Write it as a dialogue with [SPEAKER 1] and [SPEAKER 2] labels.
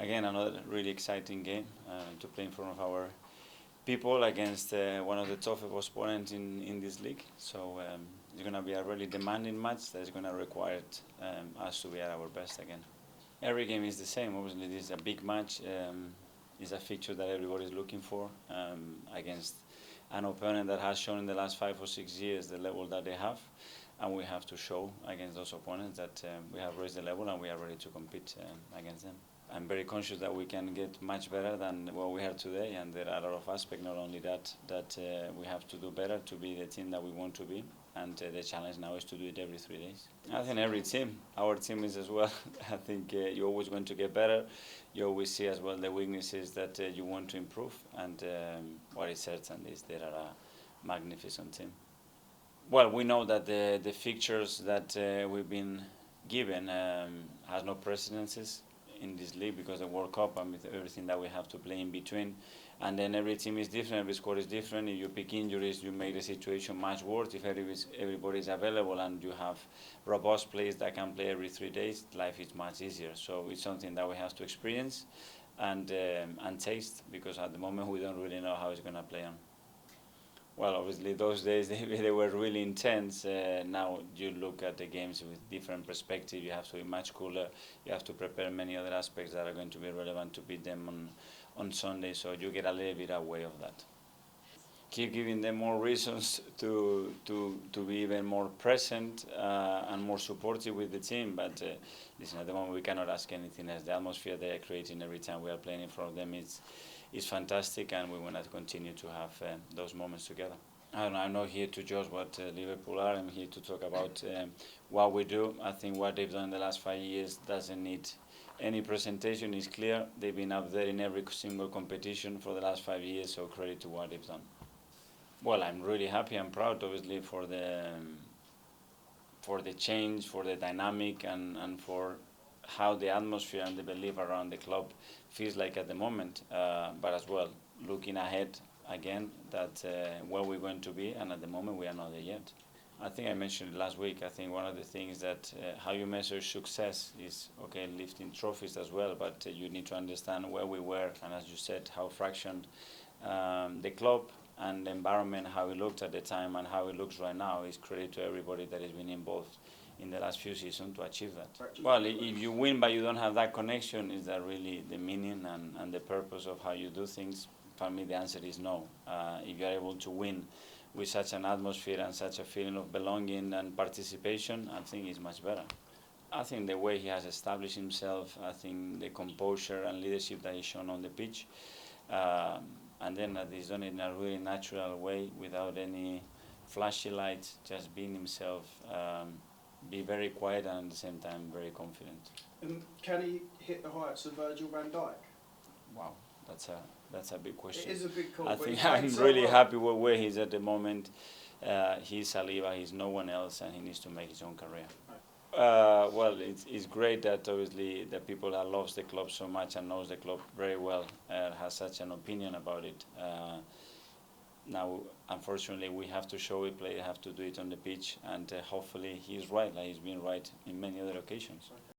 [SPEAKER 1] Again, another really exciting game to play in front of our people against one of the toughest opponents in this league. So it's going to be a really demanding match that's going to require us to be at our best again. Every game is the same. Obviously, this is a big match. It's a fixture that everybody's looking for against an opponent that has shown in the last 5 or 6 years the level that they have. And we have to show against those opponents that we have raised the level and we are ready to compete against them. I'm very conscious that we can get much better than what we have today, and there are a lot of aspects, not only that we have to do better to be the team that we want to be, and the challenge now is to do it every 3 days. I think every team, our team is as well, I think you're always going to get better. You always see as well the weaknesses that you want to improve, and what is certain is they are a magnificent team. Well, we know that the fixtures that we've been given has no precedences in this league because of the World Cup and with everything that we have to play in between. And then every team is different, every squad is different. If you pick injuries, you make the situation much worse. If everybody is available and you have robust players that can play every 3 days, life is much easier. So it's something that we have to experience and taste, because at the moment we don't really know how it's going to play on. Well, obviously those days they were really intense. Now you look at the games with different perspective. You have to be much cooler. You have to prepare many other aspects that are going to be relevant to beat them on Sunday. So you get a little bit away of that. Keep giving them more reasons to be even more present and more supportive with the team. But listen, at the moment we cannot ask anything else. The atmosphere they are creating every time we are playing in front of them is fantastic, and we want to continue to have those moments together. I'm not here to judge what Liverpool are. I'm here to talk about what we do. I think what they've done in the last 5 years doesn't need any presentation. It's clear. They've been up there in every single competition for the last 5 years, so credit to what they've done. Well, I'm really happy and proud, obviously, for the change, for the dynamic, and for how the atmosphere and the belief around the club feels like at the moment. But as well, looking ahead again, that where we're going to be, and at the moment we are not there yet. I think I mentioned it last week. I think one of the things that how you measure success is, okay, lifting trophies as well, but you need to understand where we were, and as you said, how fractioned the club and the environment, how it looked at the time and how it looks right now, is credit to everybody that has been involved in the last few seasons to achieve that. Well, if you win but you don't have that connection, is that really the meaning and the purpose of how you do things? For me, the answer is no. If you are able to win with such an atmosphere and such a feeling of belonging and participation, I think it's much better. I think the way he has established himself, I think the composure and leadership that he's shown on the pitch, and then that he's done it in a really natural way without any flashy lights, just being himself, be very quiet and at the same time very confident.
[SPEAKER 2] Can he hit the heights of Virgil van Dijk?
[SPEAKER 1] Wow, that's a big question.
[SPEAKER 2] It is a big call.
[SPEAKER 1] I think I'm really happy with where he's at the moment. He's Saliba, he's no one else, and he needs to make his own career. Well, it's great that obviously the people that loves the club so much and knows the club very well has such an opinion about it. Now, unfortunately, we have to show it, play, have to do it on the pitch, and hopefully he's right, like he's been right in many other occasions.